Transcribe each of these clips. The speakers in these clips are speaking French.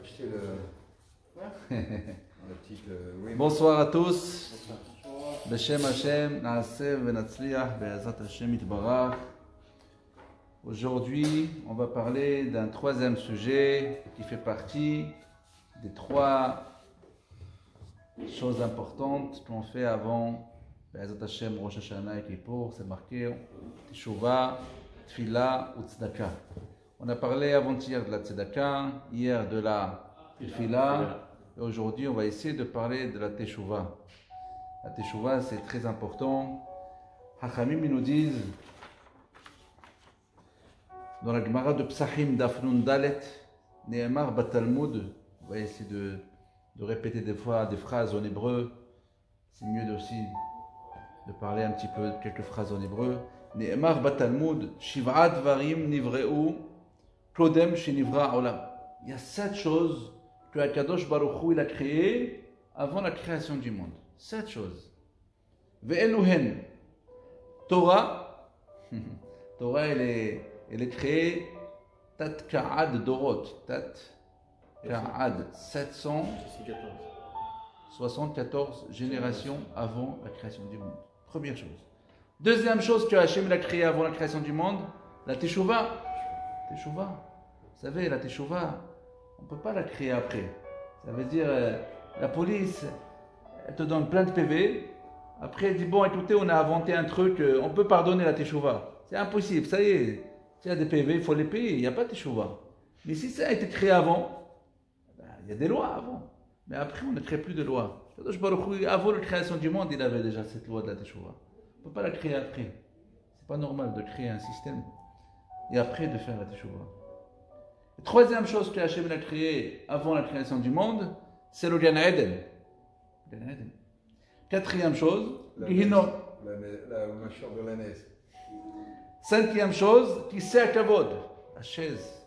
acheter le titre. Oui. Bonsoir à tous. Beshem Hashem, Na'aseh v'Natzliach, Be'ezrat Hashem Yitbarach. Aujourd'hui, on va parler d'un troisième sujet qui fait partie des trois choses importantes qu'on fait avant Be'ezrat Hashem, Rosh Hashanah et Kippour. C'est marqué Teshuvah, Tfila ou Tzedaka. On a parlé avant-hier de la Tzedaka, hier de la Tfila, et aujourd'hui on va essayer de parler de la Teshuvah. La Teshuvah, c'est très important. Hachamim nous disent, dans la Gemara de Psachim d'Afnun Dalet, Nehemar Batalmud, on va essayer de répéter des fois des phrases en hébreu. C'est mieux aussi de parler un petit peu quelques phrases en hébreu. Nehemar Batalmud, Shiv'at Varim Nivreu, Kodem Shenivra Olam. Il y a 7 choses que Akadosh Baruch Hu il a créées avant la création du monde. 7 choses. Ve'eluhen. Torah. Torah, elle est créée Tat Ka'ad Dorot. Tat Ka'ad. 774 générations avant la création du monde. Première chose. Deuxième chose que Hachem a créée avant la création du monde, la Teshuvah. Teshuvah. Vous savez, la Teshuvah, on ne peut pas la créer après. Ça veut dire, la police, elle te donne plein de PV. Après, elle dit, bon, écoutez, on a inventé un truc, on peut pardonner la Teshuvah. C'est impossible, ça y est. S'il y a des PV, il faut les payer, il n'y a pas de Teshuvah. Mais si ça a été créé avant, il y a des lois avant. Mais après, on ne crée plus de lois. Avant la création du monde, il avait déjà cette loi de la Teshuvah. On ne peut pas la créer après. C'est pas normal de créer un système et après de faire la Teshuvah. La troisième chose que Hachem a créée avant la création du monde, c'est le Gan Eden. Quatrième chose, La mâchoire de l'ânesse. Cinquième chose, qui sert Kavod, la chaise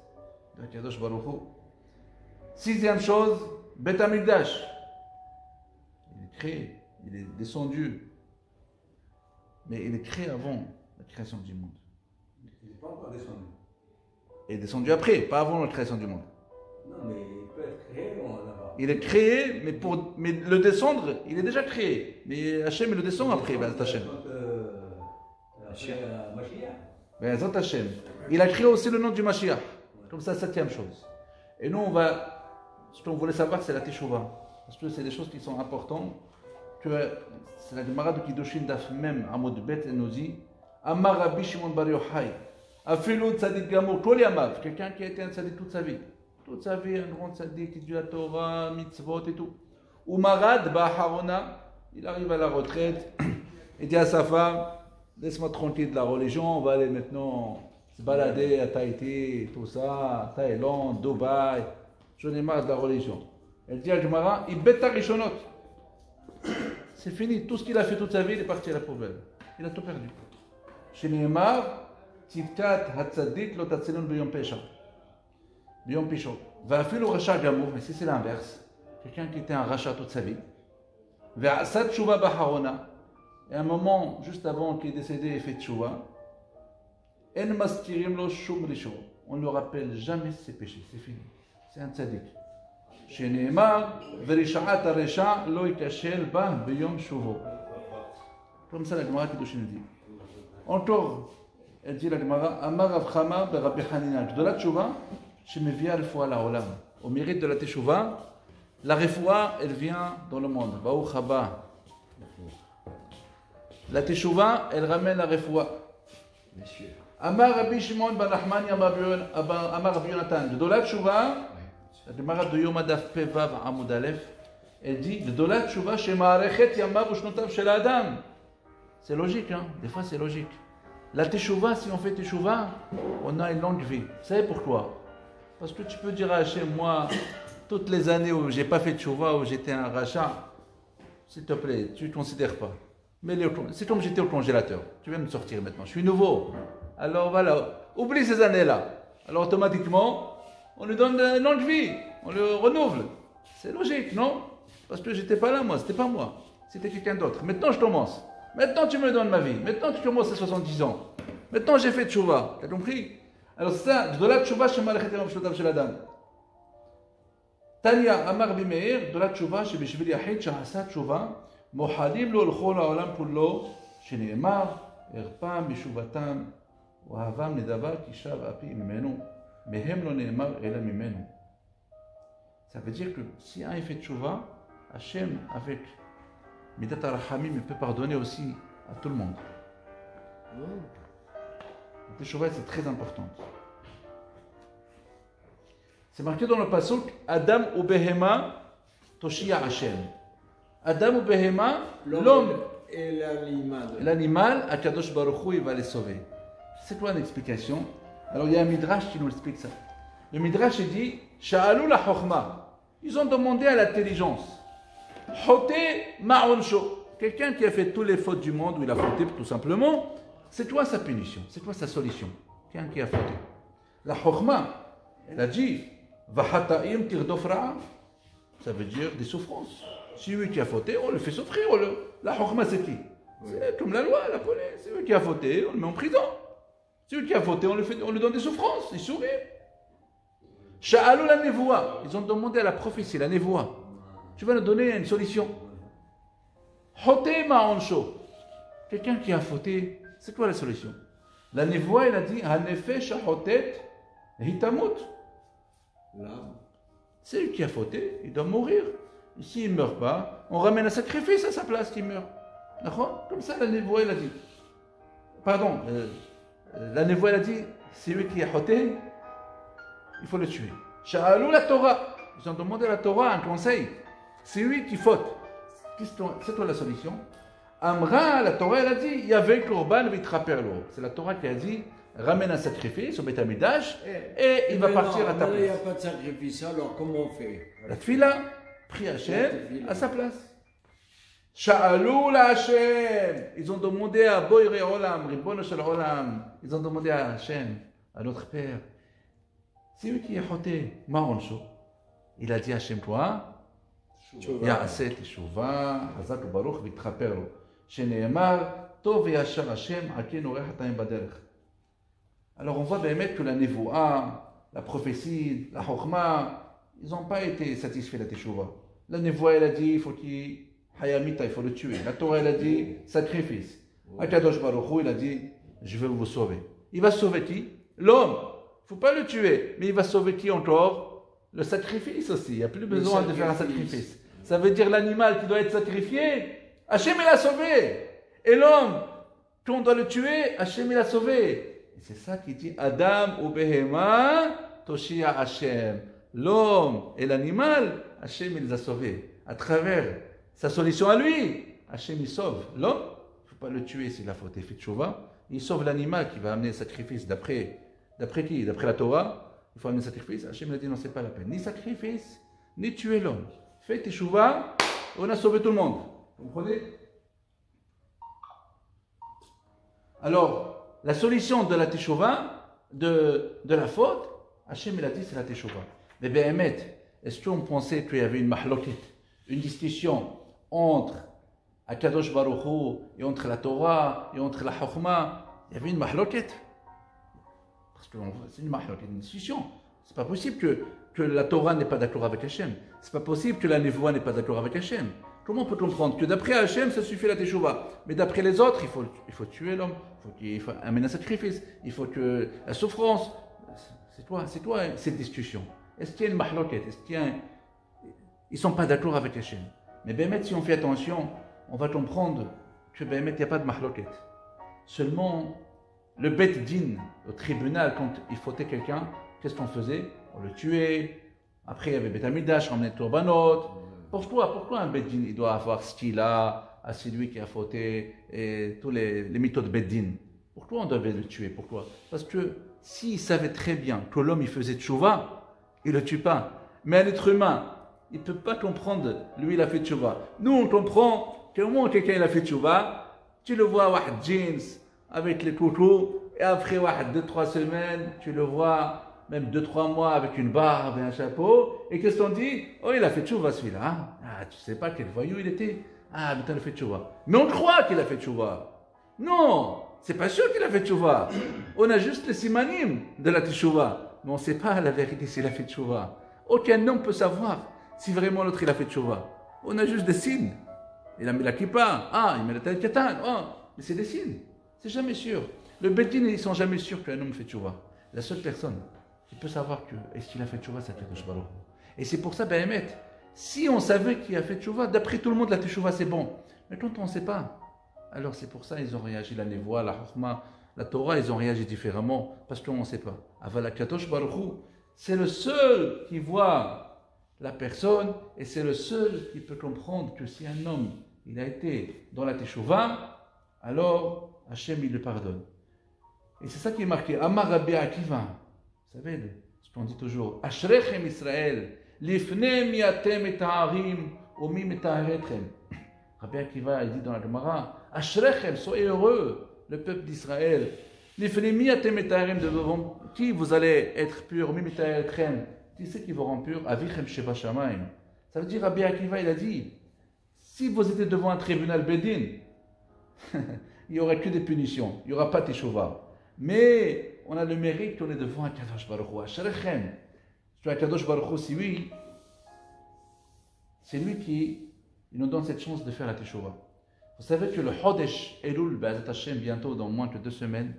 de Kadosh Baruch Hu. Sixième chose, Bet Hamikdash. Il est créé, il est descendu, mais il est créé avant la création du monde. Il n'est pas encore descendu. Il est descendu après, pas avant la création du monde. Non, mais il peut être créé là-bas. Il est créé, mais le descendre, il est déjà créé. Mais Hachem, il le descend après, Be'ezrat Hashem. Be'ezrat Hashem. Il a créé aussi le nom du Mashiach. Comme ça, septième chose. Et nous, ce qu'on voulait savoir, c'est la Teshuvah. Parce que c'est des choses qui sont importantes. C'est la Gemara de Kiddushin Daf Mem Amud Bet, elle nous dit Amar Rabbi Shimon Bar Yochai, Afilu Tzadik Gamour, Kol Yamav, quelqu'un qui a été un tzadik toute sa vie. Toute sa vie, un grand tzadik qui dit la Torah, mitzvot et tout. Ou Marad Ba'harona, il arrive à la retraite, il dit à sa femme, laisse-moi tranquille de la religion, on va aller maintenant se balader à Tahiti, tout ça, Thaïlande, Dubaï, j'en ai marre de la religion. Elle dit à Gemara, il bête ta rishonot. C'est fini, tout ce qu'il a fait toute sa vie, il est parti à la poubelle. Il a tout perdu. Chez Nehemar, Tivkat Hatzadik lo tatzelun b'yom pesha. B'yom pisho. Va'afilu rasha gamour, mais si c'est l'inverse, quelqu'un qui était un rachat toute sa vie. Ve'asat tshuva b'harona. Et à un moment, juste avant qu'il est décédé, il fait tshuva. En maskirim lo shum risho. On ne le rappelle jamais ses péchés, c'est fini. C'est un tzadik. Chez Nehemar, Verisha'at Aresha lo ikashel ba b'yom shuvo. Comme ça la Gemara Kiddushin dit. Encore, elle dit la Gemara, Amar Rav Chama Rabbi Hanina. De la Teshuvah, je me viens refoua la olam. Au mérite de la Teshuvah, la refoua, elle vient dans le monde. Baruch haba. La Teshuvah, elle ramène la refoua. Amar Rabbi Shimon Bar Nachman Amar Rabbi Yonatan. De la Teshuvah, la Gemara de Yom Adaf Pevav Amud Aleph, elle dit de la Teshuvah chez Ma'arechet Yamav Ushnotav Shel Adam. C'est logique, hein? Des fois c'est logique. La Teshuvah, si on fait Teshuvah, on a une longue vie. Vous savez pourquoi? Parce que tu peux dire à Hachem, moi, toutes les années où j'ai pas fait Teshuvah, où j'étais un rachat, s'il te plaît, tu ne considères pas. Mais c'est comme j'étais au congélateur. Tu viens me sortir maintenant. Je suis nouveau. Alors voilà, oublie ces années-là. Alors automatiquement, on lui donne une longue vie. On le renouvelle. C'est logique, non? Parce que j'étais pas là, moi. C'était pas moi. C'était quelqu'un d'autre. Maintenant, je commence. Maintenant, tu me donnes ma vie. Maintenant, tu commences à 70 ans. Maintenant, j'ai fait tchouva. Tu as compris? Alors, ça, de la tchouva, chez Malachet Yom Shotav Shel Adam. Tania Amar Bimeir, de la tchouva, chez Bishvil Yahid, Shahasa tchouva, Mohadim lo l'chol ha'olam kullo, Sheneemar, Erpam Bishuvatam, Wahavam Nedava, Kishav Api Mimenu, Mehem lo Neemar Ela Mimenu. Ça veut dire que si un fait tchouva, Hachem, avec Midat Arachamim, il peut pardonner aussi à tout le monde. La teshuvah, c'est très important. C'est marqué dans le pasuk Adam ou Behema Toshia Hashem. Adam ou Behema, l'homme et l'animal, Akadosh Baruch Hu, il va les sauver. C'est quoi l'explication? Alors il y a un midrash qui nous explique ça. Le midrash il dit Sha'alou la chokhma. Ils ont demandé à l'intelligence. Chote ma'onsho. Quelqu'un qui a fait toutes les fautes du monde, où il a fauté tout simplement, c'est quoi sa punition? C'est quoi sa solution? Quelqu'un qui a fauté. La chokhma, elle a dit Vahata'im tirdof ra'a. Ça veut dire des souffrances. Si lui qui a fauté, on le fait souffrir. La chokhma, c'est qui? C'est comme la loi, la police. C'est lui qui a fauté, on le met en prison. C'est lui qui a fauté, on lui donne des souffrances, il sourit. Sha'alou la nevoua. Ils ont demandé à la prophétie, la nevoua. Tu vas nous donner une solution. Chote ma'onsho. Quelqu'un qui a fauté, c'est quoi la solution? La nevoua, elle a dit Hanefesh hachotet hitamut. C'est lui qui a fauté, il doit mourir. S'il ne meurt pas, on ramène un sacrifice à sa place qu'il meurt. D'accord? Comme ça, la nevoua, elle a dit. Pardon, la nevoua, elle a dit c'est lui qui a fauté, il faut le tuer. Sha'alou la Torah. Ils ont demandé à la Torah un conseil. C'est lui qui faute. C'est quoi la solution? Amra, la Torah, elle a dit Yaveh korban vitraperlo. C'est la Torah qui a dit ramène un sacrifice au Beth Amidash et il va partir à ta place. Il n'y a pas de sacrifice, alors comment on fait? La tfila, prie Hachem à sa place. Sha'alou la Hachem. Ils ont demandé à Boiré Olam, Ribono Shel Olam. Ils ont demandé à Hachem, à notre Père. C'est lui qui a choté ma'onsho. Il a dit à Hachem, toi, Ya'aseh teshuvah, Hazak Baruch v'traperlo. Sheneemar, Tov yashar Hachem, Aken orech hatayim baderech. Alors on voit bien que la nevoa, la prophétie, la chokhma, ils n'ont pas été satisfaits de la teshuvah. La nevoa, elle a dit, il faut qu'il hayamita, il faut le tuer. La Torah, elle a dit, sacrifice. Akadosh Baruch Hu, il a dit, je vais vous sauver. Il va sauver qui? L'homme. Il ne faut pas le tuer. Mais il va sauver qui encore? Le sacrifice aussi. Il n'y a plus besoin de faire un sacrifice. Ça veut dire l'animal qui doit être sacrifié, Hachem il l'a sauvé. Et l'homme, qu'on doit le tuer, Hachem il l'a sauvé. Et c'est ça qui dit Adam ou Behema, Toshia Hachem. L'homme et l'animal, Hachem il les a sauvés. À travers sa solution à lui, Hachem il sauve. L'homme, il ne faut pas le tuer s'il a fauté. Fait tchouva. Il sauve l'animal qui va amener le sacrifice d'après qui? D'après la Torah. Il faut amener le sacrifice. Hachem a dit non, c'est pas la peine. Ni sacrifice, ni tuer l'homme. Fais teshuvah, on a sauvé tout le monde. Vous comprenez? Alors, la solution de la teshuvah, de la faute, Hachem il a dit c'est la teshuvah. Mais Béhémet, est-ce qu'on pensait qu'il y avait une mahloket, une discussion entre Akadosh Baruch Hu et entre la Torah et entre la Chokhma? Il y avait une mahloket. Parce que c'est une mahloket, une discussion. C'est pas possible que la Torah n'est pas d'accord avec Hachem. C'est pas possible que la Nevoa n'est pas d'accord avec Hachem. Comment on peut comprendre que d'après Hachem, ça suffit la teshuvah, mais d'après les autres, il faut tuer l'homme, il faut amener un sacrifice, il faut que la souffrance. C'est quoi cette discussion? Est-ce qu'il y a une mahloket? Est-ce qu'il y a Ils sont pas d'accord avec Hachem. Mais Béhémet, si on fait attention, on va comprendre que Béhémet, il n'y a pas de mahloket. Seulement, le Bet Din, au tribunal, quand il fautait quelqu'un, qu'est-ce qu'on faisait? On le tuait. Après, il y avait Bet Amidash, on emmenait Torbanot. Pourquoi un Bet Din, il doit avoir ce qu'il a, à celui qui a fauté, et tous les mythos de Bet Din? Pourquoi on devait le tuer? Pourquoi? Parce que s'il savait très bien que l'homme, il faisait tchouva, il ne le tue pas. Mais un être humain, il ne peut pas comprendre, lui, il a fait tchouva. Nous, on comprend qu'au moins quelqu'un, il a fait tchouva, tu le vois, wahed jeans, avec les coucous, et après, 2-3 semaines, tu le vois, même 2-3 mois avec une barbe et un chapeau, et qu'est-ce qu'on dit? Oh, il a fait tchouva celui-là. Hein? Ah, tu sais pas quel voyou il était. Ah, mais il a fait tchouva. Mais on croit qu'il a fait tchouva. Non, c'est pas sûr qu'il a fait tchouva. On a juste les simanim de la tchouva, mais on ne sait pas la vérité s'il a fait tchouva. Aucun homme peut savoir. si vraiment l'autre il a fait tchouva? On a juste des signes. Il a mis la kippa, il met la tête katan, mais c'est des signes. C'est jamais sûr. Le Beddin, ils sont jamais sûrs qu'un homme fait tchouva. La seule personne qui peut savoir que est-ce qu'il a fait tchouva, c'est Akadosh Baruch Hu. Et c'est pour ça, Béhémet, si on savait qu'il a fait tchouva, d'après tout le monde, la tchouva c'est bon. Mais quand on ne sait pas, alors c'est pour ça ils ont réagi, la névoie, la chokhma, la Torah, ils ont réagi différemment, parce qu'on ne sait pas. Aval Akadosh Baruch Hu, c'est le seul qui voit la personne, et c'est le seul qui peut comprendre que si un homme, il a été dans la tchouva, alors Hachem, il le pardonne. Et c'est ça qui est marqué. Amar Rabbi Akiva. Vous savez, ce qu'on dit toujours. Ashrechem Israël. Lifne miatem et ta'arim. Omi meta'aretchem. Rabbi Akiva, il dit dans la Gemara. Ashrechem, soyez heureux, le peuple d'Israël. Lifne miatem et ta'arim. Devant qui vous allez être pur. Omi meta'aretchem. Qui c'est qui vous rend pur? Avichem sheba shamayim. Ça veut dire, Rabbi Akiva, il a dit. Si vous étiez devant un tribunal Bedin, il n'y aurait que des punitions. Il n'y aura pas de teshuvah. Mais on a le mérite qu'on est devant un Kadosh Baruch Hu. Ashrechem. Tu as Kadosh Baruch Hu, si oui, c'est lui qui nous donne cette chance de faire la teshuvah. Vous savez que le Chodesh Elul, Be'ezat Hashem, bientôt dans moins que 2 semaines,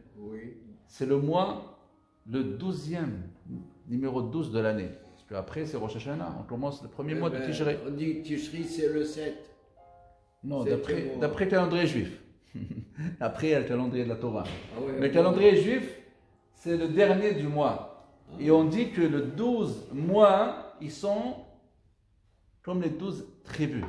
c'est le mois, le 12e, numéro 12 de l'année. Parce qu'après, c'est Rosh Hashanah. On commence le premier mois de Tishrei. On dit que Tishri, c'est le 7. Non, d'après le calendrier juif. Après, il y a le calendrier de la Torah. Le Ouais, calendrier juif, c'est le dernier du mois. Et on dit que le 12 mois, ils sont comme les 12 tribus.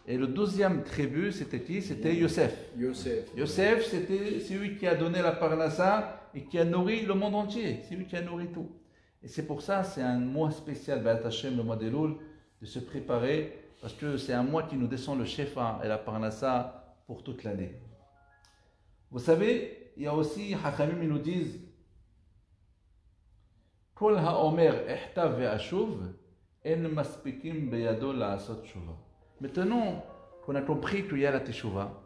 Et le 12e tribu, c'était qui? C'était Yosef. Yosef, c'était celui qui a donné la parnassa et qui a nourri le monde entier. C'est lui qui a nourri tout. Et c'est pour ça, c'est un mois spécial, Be'at Hashem, le mois d'Elul, de se préparer, parce que c'est un mois qui nous descend le shefa et la parnassa pour toute l'année. Vous savez, il y a aussi, Hachamim, ils nous disent, Kol ha'omer ehtav ve'ashuv, en maspikim beyado la'asot shuva. Maintenant qu'on a compris qu'il y a la teshuva,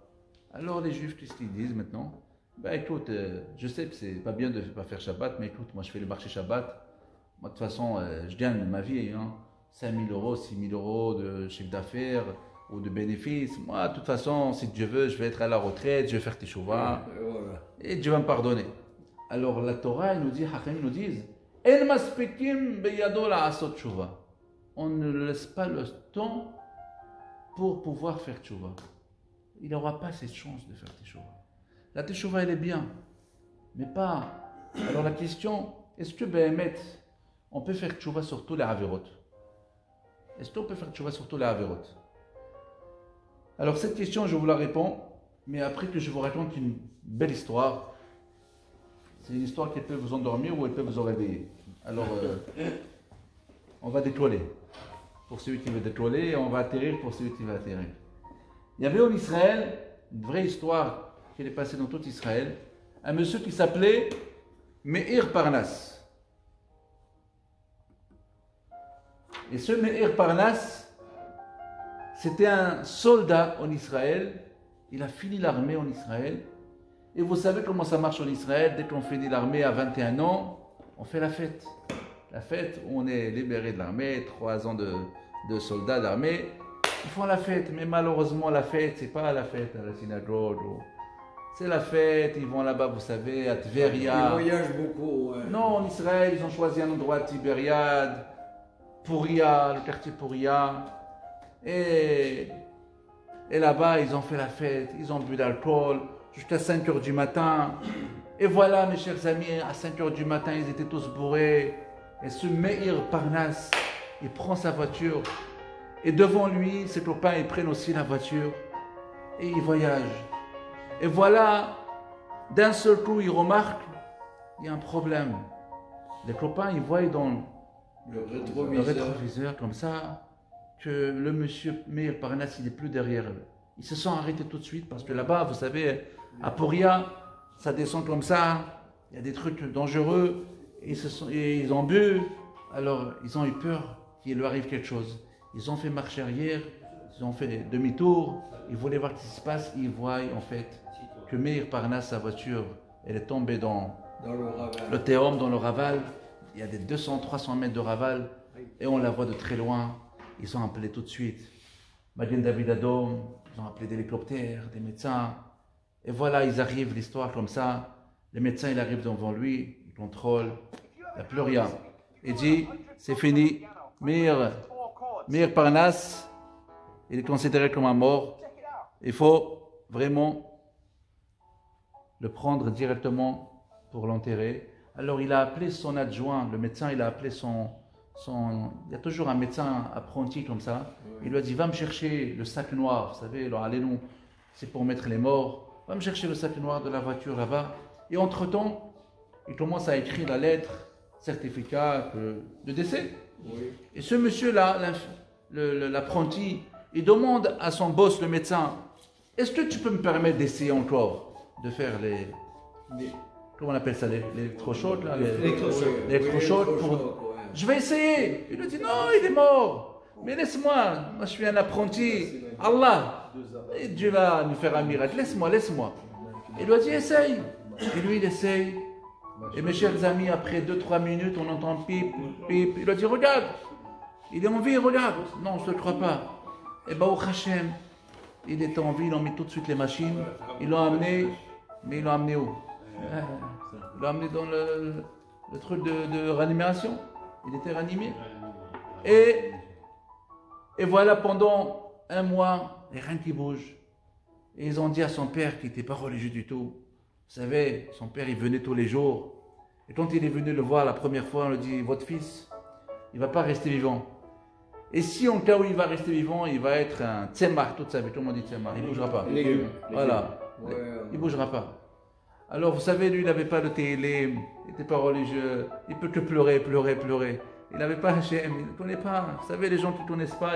alors les juifs, qu'est-ce qu'ils disent maintenant? Écoute, je sais que c'est pas bien de ne pas faire Shabbat, mais écoute, moi je fais le marché Shabbat. Moi de toute façon, je gagne ma vie, 5 000 euros, 6 000 euros de chiffre d'affaires ou de bénéfices. Moi, de toute façon, si Dieu veut, je vais être à la retraite, je vais faire teshuva et Dieu va me pardonner. Alors la Torah, elle nous dit, Hachamim nous disent, En maspikim beyado la'asot teshuva. On ne laisse pas le temps pour pouvoir faire teshuva. Il n'aura pas cette chance de faire teshuva. La teshuva, elle est bien, mais pas. Alors la question, est-ce que Béhémet, on peut faire teshuva sur tous les avirot? Est-ce qu'on peut faire teshuva sur tous les avirot? Alors cette question, je vous la réponds, mais après que je vous raconte une belle histoire. C'est une histoire qui peut vous endormir ou elle peut vous réveiller. Alors, on va détoiler pour celui qui veut détoiler et on va atterrir pour celui qui va atterrir. Il y avait en Israël une vraie histoire qui est passée dans tout Israël. Un monsieur qui s'appelait Meir Parnas. Et ce Meir Parnas, c'était un soldat en Israël. Il a fini l'armée en Israël. Et vous savez comment ça marche en Israël. Dès qu'on finit l'armée à 21 ans, on fait la fête. La fête où on est libéré de l'armée, 3 ans de soldats d'armée. Ils font la fête, mais malheureusement la fête, c'est pas la fête à la synagogue. C'est la fête, ils vont là-bas, vous savez, à Tveria. Ils voyagent beaucoup. Non, en Israël, ils ont choisi un endroit à Tibériade, Pouria, le quartier Pouria. Et là-bas, ils ont fait la fête, ils ont bu d'alcool jusqu'à 5 h du matin. Et voilà, mes chers amis, à 5 h du matin, ils étaient tous bourrés. Et ce Meir Parnas, il prend sa voiture. Et devant lui, ses copains, ils prennent aussi la voiture. Et ils voyagent. Et voilà, d'un seul coup, ils remarquent, il y a un problème. Les copains, ils voient dans le rétroviseur comme ça, que le monsieur Meir Parnas, il n'est plus derrière eux. Ils se sont arrêtés tout de suite parce que là-bas, vous savez, à Pouria, ça descend comme ça, il y a des trucs dangereux, et ils ont bu, alors ils ont eu peur qu'il lui arrive quelque chose. Ils ont fait marche arrière, ils ont fait demi-tour, ils voulaient voir ce qui se passe, ils voient en fait que Meir Parnas, sa voiture, elle est tombée dans le Théom, dans le Raval. Il y a des 200-300 mètres de Raval, et on la voit de très loin. Ils ont appelé tout de suite Magen David Adom, ils ont appelé des hélicoptères, des médecins. Et voilà, ils arrivent, l'histoire comme ça. Le médecin, il arrive devant lui, il contrôle, il n'y a plus rien. Il dit, c'est fini. Mir Parnas, il est considéré comme un mort. Il faut vraiment le prendre directement pour l'enterrer. Alors il a appelé son adjoint, le médecin, il a appelé il y a toujours un médecin apprenti comme ça. Il lui a dit, va me chercher le sac noir, vous savez, alors allez-nous, c'est pour mettre les morts. Va me chercher le sac noir de la voiture là-bas. Et entre-temps, il commence à écrire la lettre, certificat de décès. Oui. Et ce monsieur-là, l'apprenti, il demande à son boss, le médecin, est-ce que tu peux me permettre d'essayer encore de faire comment on appelle ça, l'électrochoc là, l'électrochoc je vais essayer. Il lui dit, non, il est mort. Mais laisse-moi, moi je suis un apprenti. Allah, et Dieu va nous faire un miracle. Laisse-moi. Il lui a dit, essaye. Et lui, il essaye. Et mes chers amis, après 2-3 minutes, on entend pip. Il lui a dit, regarde, il est en vie, regarde. Non, je ne te crois pas. Et bah, au Hachem, il était en vie, ils ont mis tout de suite les machines. Ils l'ont amené, mais ils l'ont amené où? Ils l'ont amené dans le truc de réanimation. Il était ranimé. Et voilà, pendant 1 mois, il n'y a rien qui bouge. Et ils ont dit à son père, qui n'était pas religieux du tout, vous savez, son père, il venait tous les jours. Et quand il est venu le voir la première fois, on lui dit, votre fils, il ne va pas rester vivant. Et si en cas où il va rester vivant, il va être un tzemar toute sa vie. Tout le monde dit tzemar, il ne bougera pas. Légumes. Voilà, il ne bougera pas. Alors, vous savez, lui, il n'avait pas de télé, il n'était pas religieux, il peut que pleurer. Il n'avait pas Hachem, il ne connaît pas. Vous savez, les gens qui ne connaissent pas,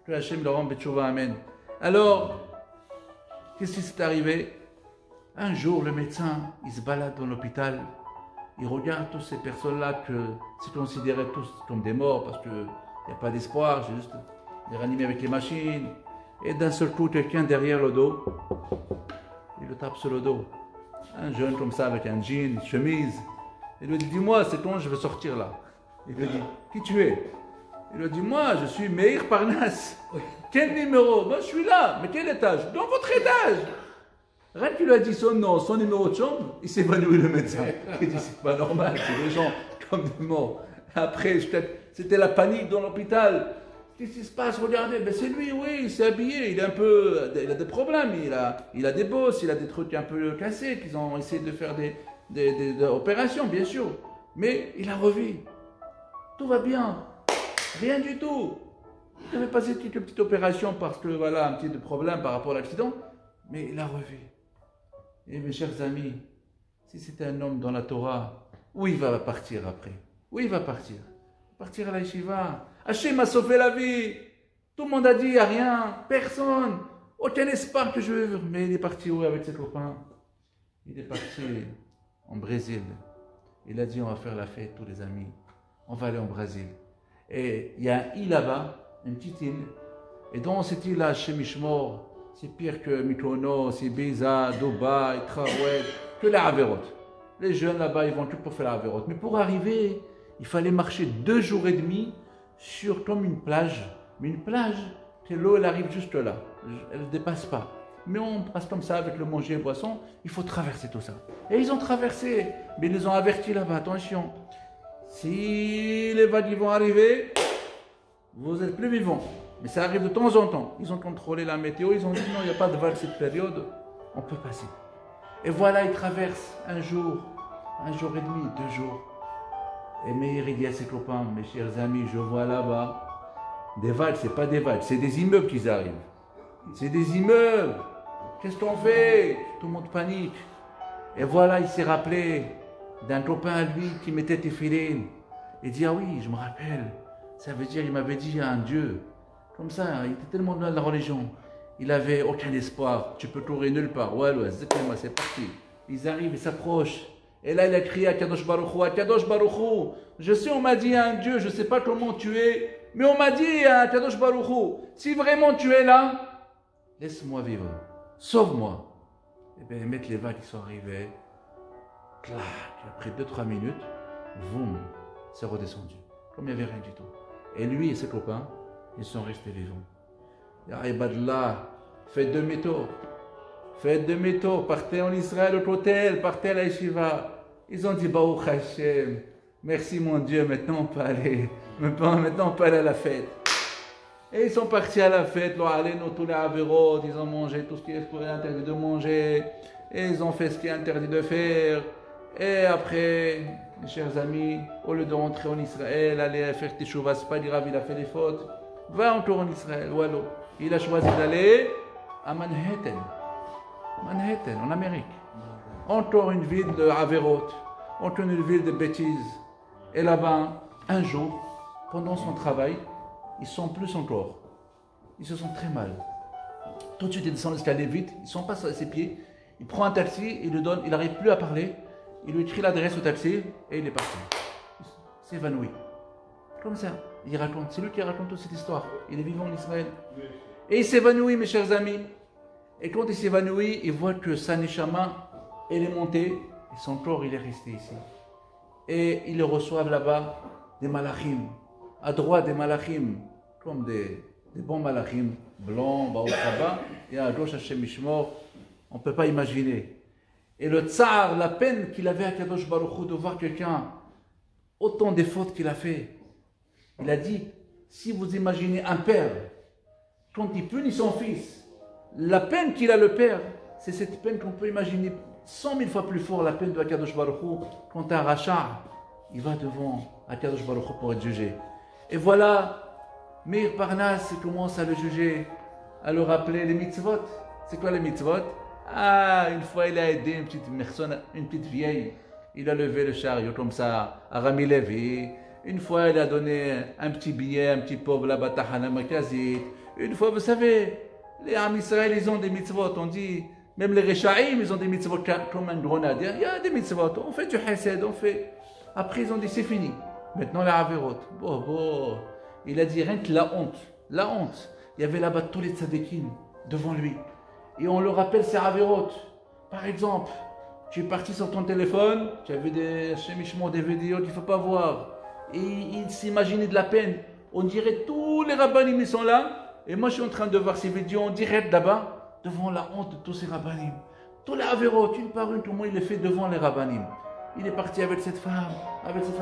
que Hachem leur rend Betchouva, Amen. Alors, qu'est-ce qui s'est arrivé? Un jour, le médecin, il se balade dans l'hôpital, il regarde toutes ces personnes-là que c'est considéré tous comme des morts parce qu'il n'y a pas d'espoir, juste les réanimer avec les machines. Et d'un seul coup, quelqu'un derrière le dos, il le tape sur le dos. Un jeune comme ça avec un jean, une chemise. Il lui dit, dis-moi, c'est quand je veux sortir là? Il lui dit, qui tu es? Il lui dit, moi, je suis Meir Parnas. Quel numéro? Ben, je suis là. Mais quel étage? Dans votre étage. Rien qu'il lui a dit son nom, son numéro de chambre, il s'est évanoui le médecin. Il dit, c'est pas normal, c'est des gens comme des morts. Après, c'était la panique dans l'hôpital. Qu'est-ce qui se passe? Regardez, ben c'est lui, oui, il s'est habillé, il a des problèmes, il a des bosses, il a des trucs un peu cassés, qu'ils ont essayé de faire des opérations, bien sûr. Mais il a revu. Tout va bien. Rien du tout. Il avait passé quelques petites opérations parce que, voilà, un petit problème par rapport à l'accident, mais il a revu. Et mes chers amis, si c'était un homme dans la Torah, où il va partir après? Où il va partir? Partir à la yeshiva. Hachem m'a sauvé la vie. Tout le monde a dit, il n'y a rien, personne, aucun espoir que je veux vivre. Mais il est parti où avec ses copains? Il est parti en Brésil. Il a dit, on va faire la fête, tous les amis. On va aller en Brésil. Et il y a une île là-bas, une petite île. Et dans cette île-là, chez Mishmor, c'est pire que Mykonos, Ibiza, Dubaï, Khaoued, que la Averot. Les jeunes là-bas, ils vont tout pour faire la Averot. Mais pour arriver, il fallait marcher 2 jours et demi sur comme une plage. Mais une plage, que l'eau, elle arrive juste là. Elle ne dépasse pas. Mais on passe comme ça avec le manger et boisson. Il faut traverser tout ça. Et ils ont traversé. Mais ils les ont avertis là-bas. Attention. Si les vagues vont arriver, vous n'êtes plus vivants. Mais ça arrive de temps en temps. Ils ont contrôlé la météo. Ils ont dit non, il n'y a pas de vague cette période. On peut passer. Et voilà, ils traversent un jour et demi, 2 jours. Et Meir, il dit à ses copains, mes chers amis, je vois là-bas des vagues, c'est pas des vagues, c'est des immeubles qui arrivent. C'est des immeubles. Qu'est-ce qu'on fait? Tout le monde panique. Et voilà, il s'est rappelé d'un copain à lui qui mettait téphilin. Il dit, ah oui, je me rappelle. Ça veut dire, il m'avait dit, il y a un Dieu. Comme ça, il était tellement loin de la religion. Il n'avait aucun espoir. Tu peux courir nulle part. Ouais, c'est parti. Ils arrivent, ils s'approchent. Et là, il a crié à Kadosh Baruch Hu, je sais, on m'a dit un Dieu, je ne sais pas comment tu es, mais on m'a dit à Kadosh Baruch Hu, si vraiment tu es là, laisse-moi vivre, sauve-moi. Et bien, mettre les vagues qui sont arrivées, clac, après 2-3 minutes, boum, c'est redescendu, comme il n'y avait rien du tout. Et lui et ses copains, ils sont restés vivants. Ya Ibadallah, faites demi-tour. Faites demi-tour, partez en Israël au hôtel, partez à la yeshiva. Ils ont dit, Baruch Hashem, merci mon Dieu, maintenant on peut aller, maintenant on peut aller à la fête. Et ils sont partis à la fête, tous les avérotes, ils ont mangé tout ce qui est interdit de manger, et ils ont fait ce qui est interdit de faire. Et après, mes chers amis, au lieu de rentrer en Israël, aller faire teshuva, c'est pas grave, il a fait des fautes, va encore en Israël, wallo. Il a choisi d'aller à Manhattan, en Amérique. Encore une ville de avérotes, encore une ville de bêtises. Et là-bas, un jour, pendant son travail, ils sont plus encore. Ils se sentent très mal. Tout de suite, il descend l'escalier vite, il ne sont pas sur ses pieds. Il prend un taxi, il lui donne, il n'arrive plus à parler. Il lui écrit l'adresse au taxi et il est parti. Il s'évanouit. Comme ça, il raconte. C'est lui qui raconte toute cette histoire. Il est vivant en Israël. Et il s'évanouit, mes chers amis. Et quand il s'évanouit, il voit que sa neshama, elle est montée et son corps, il est resté ici. Et ils le reçoivent là-bas des malachim. À droite des malachim, comme des bons malachim, blancs, bas au tabac, et à gauche Hashem Mishmor, on ne peut pas imaginer. Et le tsar, la peine qu'il avait à Kadosh Baruch Hu de voir quelqu'un, autant des fautes qu'il a fait, il a dit, si vous imaginez un père, quand il punit son fils, la peine qu'il a le père, c'est cette peine qu'on peut imaginer 100 000 fois plus fort, la peine de Kadosh Baruch Hu, quand un rachat, il va devant Kadosh Baruch Hu pour être jugé. Et voilà, Meir Parnas commence à le juger, à le rappeler les mitzvot. C'est quoi les mitzvot? Ah, une fois il a aidé une petite personne, une petite vieille, il a levé le chariot comme ça, à Rami Levi. Une fois il a donné un petit billet, un petit pauvre là-bas, Tahana Makazit. Une fois, vous savez, les Am Israël, ils ont des mitzvot, on dit, même les Rechaïm, ils ont des mitzvot comme un grenade. Il y a des mitzvot, on fait du chesed, on fait. Après, ils ont dit, c'est fini. Maintenant, la Averot. Bon. Il a dit, rien que la honte. La honte. Il y avait là-bas tous les tzadikim devant lui. Et on le rappelle, c'est Averot. Par exemple, tu es parti sur ton téléphone, tu avais des chemichements, des vidéos qu'il ne faut pas voir. Et il s'imaginait de la peine. On dirait tous les rabbinim, ils sont là. Et moi, je suis en train de voir ces vidéos en direct là-bas, devant la honte de tous ces rabbinim. Tous les Averot, une par une, comment il les fait devant les rabbinim. Il est parti avec cette femme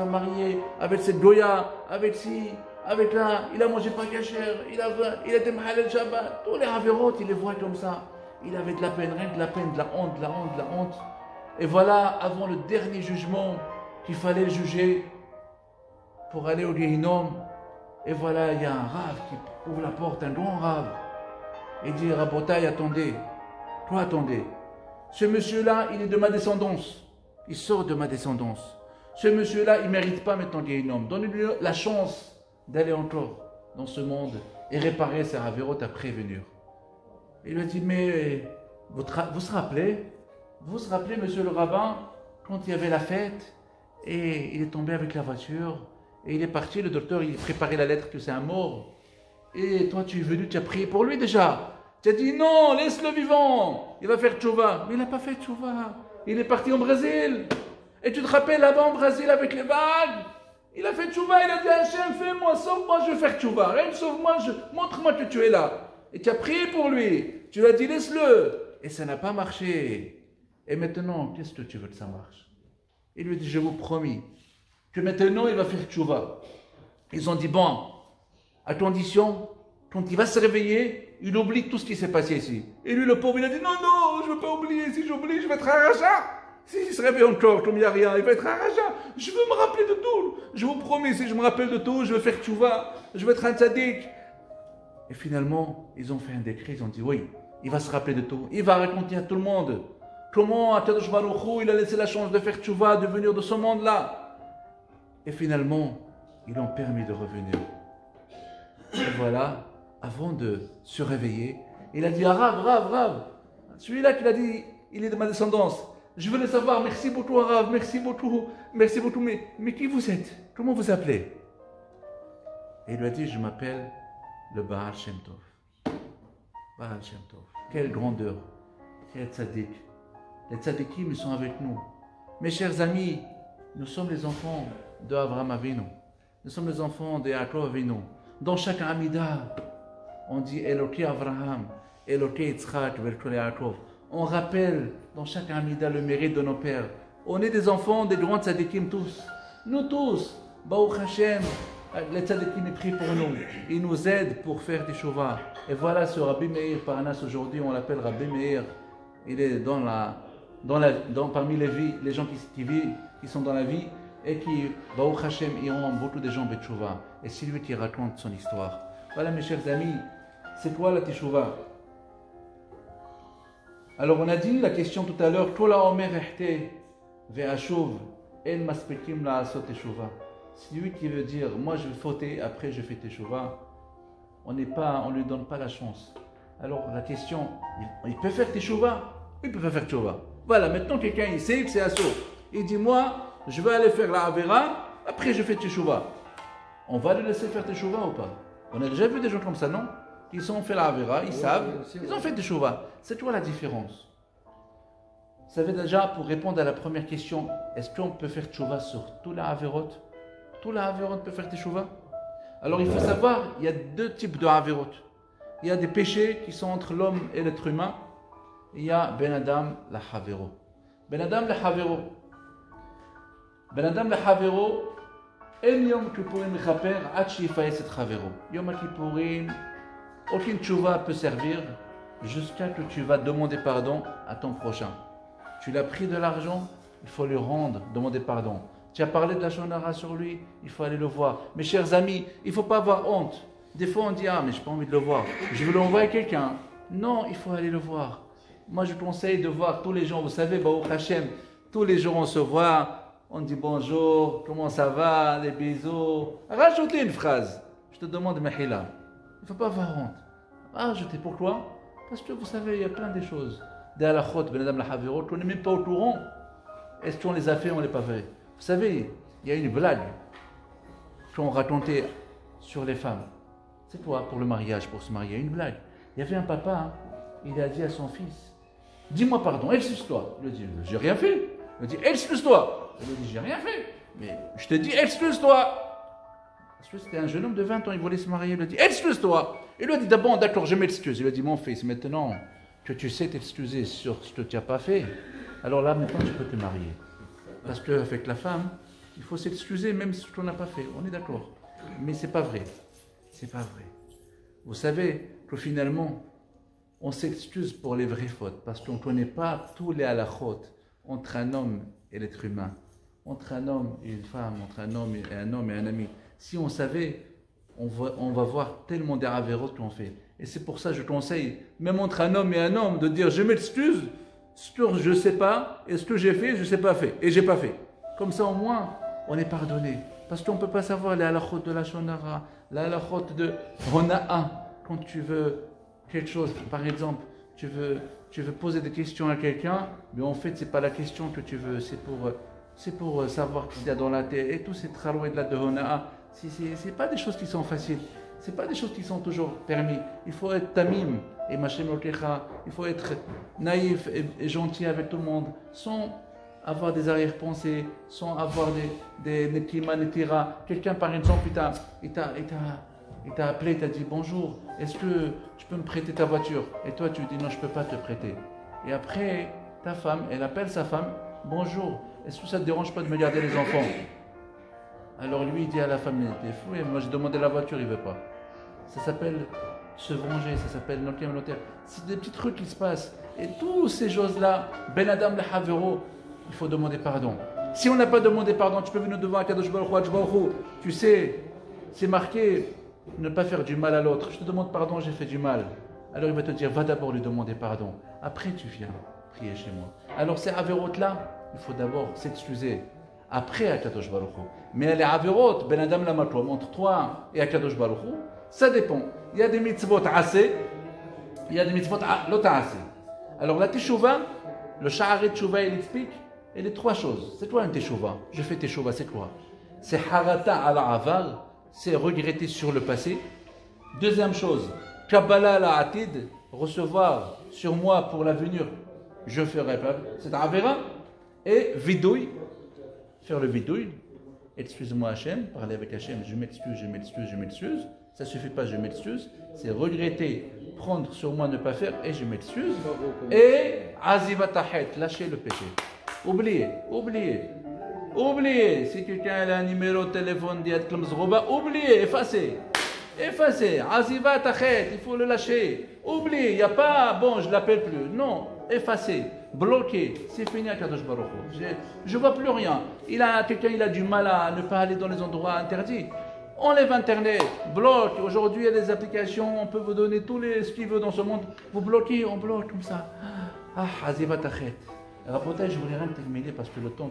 mariée, avec cette goya, avec ci, avec là. Il a mangé pas cachère, il a été mahal el Shabbat. Tous les Averot, il les voit comme ça. Il avait de la peine, rien que de la peine, de la honte. Et voilà, avant le dernier jugement qu'il fallait le juger pour aller au Gehinom. Et voilà, il y a un rave qui ouvre la porte, un grand rave. Il dit, Rabotaï, attendez. Toi, attendez. Ce monsieur-là, il est de ma descendance. Il sort de ma descendance. Ce monsieur-là, il ne mérite pas maintenant Gehinom. Donnez-lui la chance d'aller encore dans ce monde et réparer ses avérotes à prévenir. Il lui a dit, mais vous se rappelez, monsieur le rabbin, quand il y avait la fête, et il est tombé avec la voiture, et il est parti, le docteur, il préparait la lettre que c'est un mort. Et toi, tu es venu, tu as prié pour lui déjà. Tu as dit, non, laisse-le vivant, il va faire tchouva. Mais il n'a pas fait tchouva. Il est parti au Brésil. Et tu te rappelles là-bas en Brésil avec les vagues? Il a fait tchouva, il a dit, Hachem, fais-moi, sauve-moi, je vais faire tchouva. Rien, sauve-moi, montre-moi que tu es là. Et tu as prié pour lui. Tu lui as dit, laisse-le. Et ça n'a pas marché. Et maintenant, qu'est-ce que tu veux que ça marche? Il lui dit, je vous promis que maintenant, il va faire tchouva. Ils ont dit, bon, à condition, quand il va se réveiller, il oublie tout ce qui s'est passé ici. Et lui, le pauvre, il a dit, non, je ne veux pas oublier. Si j'oublie, je vais être un rachat. S'il se réveille encore, comme il n'y a rien, il va être un rachat. Je veux me rappeler de tout. Je vous promets, si je me rappelle de tout, je vais faire tchouva. Je vais être un tzaddik. Et finalement, ils ont fait un décret, ils ont dit, oui, il va se rappeler de tout. Il va raconter à tout le monde comment Akadosh Baruch Hu, il a laissé la chance de faire tchouva, de venir de ce monde-là. Et finalement, ils l'ont permis de revenir. Et voilà, avant de se réveiller, il a dit, ah, Rav, celui-là qu'il a dit, il est de ma descendance. Je veux le savoir, merci beaucoup, Rav, merci beaucoup, mais qui vous êtes? Comment vous appelez? Et il lui a dit, je m'appelle le Baal Shem Tov. Baal Shem Tov. Quelle grandeur, quel tzaddik. Les tzaddikim, ils sont avec nous. Mes chers amis, nous sommes les enfants de Avraham Avinu. Nous sommes les enfants de Yaakov Avinu. Dans chaque Amida, on dit Eloki Avraham, Eloki Yitzhak, Eloki Yaakov. On rappelle dans chaque Amida le mérite de nos pères. On est des enfants des grands tzadikim tous. Nous tous, Baruch Hashem, les tzadikim prient pour nous. Ils nous aident pour faire des shuvah. Et voilà ce Rabbi Meir Parnas aujourd'hui, on l'appelle Rabbi Meir. Il est parmi les gens qui sont dans la vie et qui, Baruch Hashem, iront beaucoup de gens betchouva. Et c'est lui qui raconte son histoire. Voilà mes chers amis, c'est quoi la teshuva? Alors on a dit la question tout à l'heure, Tola Omer Ehte Ve'ashuv En Maspekim La Asot Teshuva. C'est lui qui veut dire, moi je vais fauter, après je fais teshuva. On lui donne pas la chance. Alors la question, il peut faire teshuva? Il peut pas faire teshuva. Voilà, maintenant quelqu'un il sait que c'est assaut. Il dit, moi je vais aller faire la avera, après je fais teshuva. On va le laisser faire teshuva ou pas? On a déjà vu des gens comme ça, non? Ils ont fait la avera, ils savent, ils ont fait teshuva. C'est quoi la différence? Vous savez déjà, pour répondre à la première question, est-ce qu'on peut faire teshuva sur tous les averot? Tous les averot peuvent faire teshuva? Alors il faut savoir, il y a deux types de averot. Il y a des péchés qui sont entre l'homme et l'être humain. Il y a Ben Adam la Havero. Ben Adam la Havero. Ben Adam la Havero. En Yom Kippourim Mechaper Ad Sheyifayes et Havero. Yom Kippourim, aucune tchouva peut servir jusqu'à que tu vas demander pardon à ton prochain. Tu l'as pris de l'argent, il faut lui rendre, demander pardon. Tu as parlé de la shonara sur lui, il faut aller le voir. Mes chers amis, il ne faut pas avoir honte. Des fois on dit, ah mais je n'ai pas envie de le voir, je veux l'envoyer quelqu'un. Non, il faut aller le voir. Moi je conseille de voir tous les jours, vous savez, Baruch Hashem, tous les jours on se voit, on dit bonjour, comment ça va, des bisous. Rajoutez une phrase, je te demande mahila. Il ne faut pas avoir honte. Rajoutez, pourquoi? Parce que vous savez, il y a plein de choses. Des halachot, ben adam la havirot, on n'est même pas au courant. Est-ce qu'on les a fait ou on ne les a pas fait? Vous savez, il y a une blague qu'on racontait sur les femmes. C'est quoi pour le mariage, pour se marier? Une blague. Il y avait un papa, hein, il a dit à son fils, dis-moi pardon, excuse-toi. Il lui dit, j'ai rien fait. Il lui dit, excuse-toi. Il lui dit, j'ai rien fait. Mais je te dis, excuse-toi. Parce que c'était un jeune homme de 20 ans, il voulait se marier. Il lui dit, excuse-toi. Il lui a dit, d'abord, d'accord, je m'excuse. Il lui a dit, mon fils, maintenant que tu sais t'excuser sur ce que tu n'as pas fait, alors là, maintenant, tu peux te marier. Parce qu'avec la femme, il faut s'excuser même sur ce qu'on n'a pas fait. On est d'accord. Mais c'est pas vrai. C'est pas vrai. Vous savez que finalement, on s'excuse pour les vraies fautes. Parce qu'on ne connaît pas tous les halachot entre un homme et l'être humain. Entre un homme et une femme, entre un homme et un ami. Si on savait, on va voir tellement des avérotes qu'on fait. Et c'est pour ça que je conseille, même entre un homme et un homme, de dire je m'excuse. Ce que je ne sais pas, et ce que j'ai fait, je ne sais pas fait, et je n'ai pas fait. Comme ça, au moins, on est pardonné. Parce qu'on ne peut pas savoir les halachot de la shonara, les halachot de hona'a. Quand tu veux quelque chose, par exemple, tu veux poser des questions à quelqu'un, mais en fait, ce n'est pas la question que tu veux, c'est pour savoir ce qu'il y a dans la tête. Et tout, c'est très loin de la de hona'a. Ce n'est pas des choses qui sont faciles. Ce n'est pas des choses qui sont toujours permis. Il faut être tamim et machem okecha. Il faut être naïf et gentil avec tout le monde, sans avoir des arrière-pensées, sans avoir des netima, netira. Quelqu'un, par exemple, il t'a appelé, il t'a dit bonjour, est-ce que tu peux me prêter ta voiture? Et toi, tu dis non, je ne peux pas te prêter. Et après, ta femme, elle appelle sa femme, bonjour, est-ce que ça ne te dérange pas de me garder les enfants? Alors lui, il dit à la femme, t'es fou, et moi j'ai demandé la voiture, il ne veut pas. Ça s'appelle se venger, ça s'appelle noter. C'est des petits trucs qui se passent. Et toutes ces choses-là, Ben Adam le Havero, il faut demander pardon. Si on n'a pas demandé pardon, tu peux venir devant Akadosh Baruch Hu, tu sais, c'est marqué, ne pas faire du mal à l'autre. Je te demande pardon, j'ai fait du mal. Alors il va te dire, va d'abord lui demander pardon. Après tu viens prier chez moi. Alors ces Haverot-là, il faut d'abord s'excuser. Après Akadosh Baruch Hu. Mais les Haverot, Ben Adam la Matom, entre toi et Akadosh Baruch Hu, ça dépend. Il y a des mitzvot assez, il y a des mitzvot l'autre assez. Alors la teshuva, le sha'aret teshuva, il explique, il y a trois choses. C'est quoi un teshuva? Je fais teshuva, c'est quoi? C'est harata ala aval, c'est regretter sur le passé. Deuxième chose, kabbalah la atid, recevoir sur moi pour l'avenir, je ferai pas. C'est avera. Et vidouille, faire le vidouille. excuse-moi Hachem, parler avec Hachem, je m'excuse, je m'excuse, je m'excuse. Ça ne suffit pas, je m'excuse. C'est regretter, prendre sur moi, ne pas faire, et je m'excuse. Et aziva tahet, lâcher le péché. Oubliez, oubliez. Oubliez. Si quelqu'un a un numéro de téléphone d'Yad Klamzrouba, oubliez, effacez. Effacez. Aziva tahet, il faut le lâcher. Oubliez, il n'y a pas, bon, je ne l'appelle plus. Non, effacez. Bloqué, c'est fini à Kadosh Baruch Hu. Je ne vois plus rien. Quelqu'un il a du mal à ne pas aller dans les endroits interdits. Enlève Internet, bloque. Aujourd'hui, il y a des applications, on peut vous donner ce qu'il veut dans ce monde. Vous bloquez, on bloque comme ça. Ah, Aziva Tachet. Rapotage, je voulais rien terminer parce que le temps